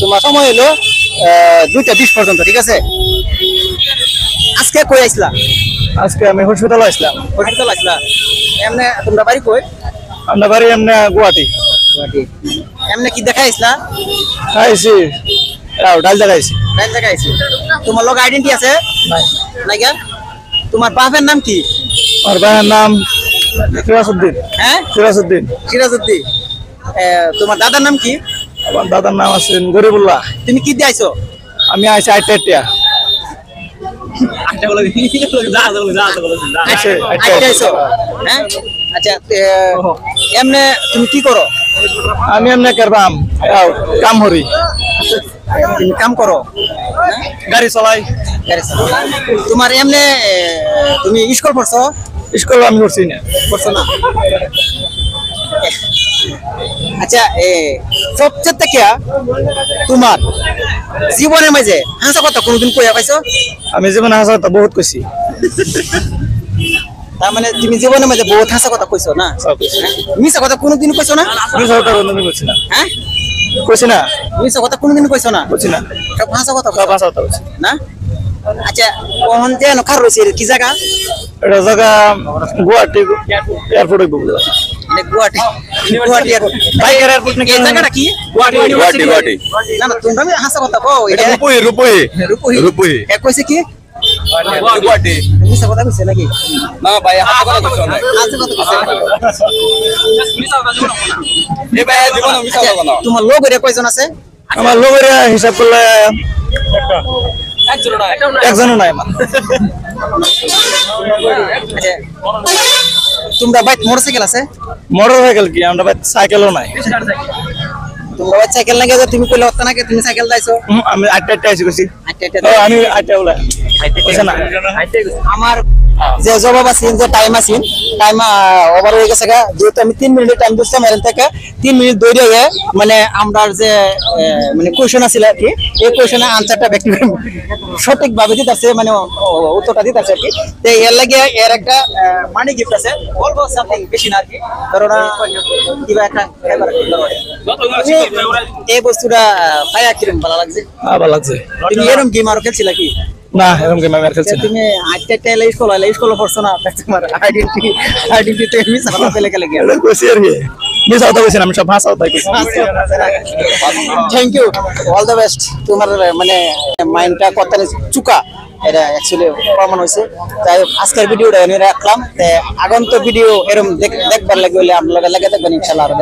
তোমার সময় হলো 2টা 20 পর্যন্ত, ঠিক আছে? আজকে কই আইছলা? আজকে আমি হসপিটাল আসলাম। হসপিটাল আইছলা? এমনে তোমরা বাড়ি কই? আমরা বাড়ি এমনি গুয়াহাটি। গুয়াহাটি। এমনে কি দেখা আইছলা? খাইছি ডাল দেখাইছি। ডাল দেখা আইছি। তোমার লগ আইডেন্টি আছে? নাই নাই কেন? তোমার বাপের নাম কি? আর ভাইয়ের নাম সিরাজউদ্দিন। হ্যাঁ, সিরাজউদ্দিন। সিরাজউদ্দিন। তোমার দাদার নাম কি? আমার দাদার নাম আছে গরিবুল্লাহ। তুমি কি দিয়ে আইছো? আমি আইছি 8টা। হ্যাঁ, আচ্ছা। এমনে তুমি কি করো? আমি এমনি করবাম কাম হরি। তুমি কাম করো? গাড়ি চলাই। তোমার এমনে তুমি স্কুল পড়ছো? স্কুল আমি করছি না। পড়ছো না? আচ্ছা, সবচেয়ে থেকে তোমার জীবনের মাঝে হাসা কথা কোনদিন কইয়া পাইছো? আমি জীবনে হাসা কথা বহুত কইছি। তার মানে তুমি জীবনের মাঝে বহুত হাসা কথা কইছো না? মিছা কথা কোনদিন কইছো না? মিছা কথা কোনদিন কইছি না। হ্যাঁ, কইছি না। মিছা কথা কোনদিন কইছো না? কইছি না। সব হাসা কথা সব হাসা কথা কইছি না? আচ্ছা, কোন যে নখার রইছে কি জায়গা? এটা জায়গা গুয়াহাটি এয়ারপোর্ট হইব। মানে গুয়াহাটি। গুয়াহাটি বাইকের এয়ারপোর্ট নাকি? এই জায়গাটা কি? গুয়াহাটি। না না, তোমরা হাসা কথা কও। এটা রূপই। এ কইছে কি? গুয়াহাটি। মিছা কথা কইছে নাকি? না ভাই, হাতে কথা কইছো না। হাসা কথা কইছে। এই ভাই জীবনে মিছা কথা না। তোমার লোক এর কয়জন আছে? আমার লোকের হিসাব করলে একজনও নাই আমার। আচ্ছা, তোমরা বাইক মোটরসাইকেল আছে? মোটর সাইকেল কি? আমরা সাইকেলও নাই। তোমরা বাইক সাইকেল লাগে তুমি কইলে হতো না, তুমি সাইকেল দাইছো? আমি 8টা আইছি কইছি। আচ্ছা, আমি 8টা বলে কইছ না। আমার যে জবাব আছে, যে টাইম আছে, টাইম ওভার হয়ে গেছে গা। যেহেতু আমি 3 মিনিট টাইম দিচ্ছি আমার থেকে, 3 মিনিট দৌড়ে গিয়ে মানে আমরা যে মানে কোয়েশন আছিল আর কি, এই কোয়েশনের আনসারটা ব্যক্তি সঠিক ভাবে দিতে আছে, মানে উত্তরটা দিতে আছে আর কি। তো এর লাগে এর একটা মানি গিফট আছে, বলবো সামথিং বেশি না আর কি, কারণ কিবা একটা খাইবার এই বস্তুটা পায়া কিরম ভালো লাগছে? ভালো লাগছে। তুমি এরকম গেম আরো খেলছিলা কি? না, এরকম গেম আমি আর খেলছি না। তুমি 8টা স্কুল পড়ছো না? তোমার আইডেন্টি তো মিস কথা পেলে গেলে কি কইছি আর কি? মিস কথা কইছি না, আমি সব ভাষা কথা কইছি। Thank you, all the best. তোমার মানে মাইন্ডটা কত চুকা, এটা অ্যাকচুয়ালি প্রমাণ হয়েছে। তাই আজকের ভিডিওটা এনে রাখলাম। আগন্ত ভিডিও এরকম দেখবার লাগে হলে আপনারা লাগে দেখবেন ইনশাআল্লাহ। আর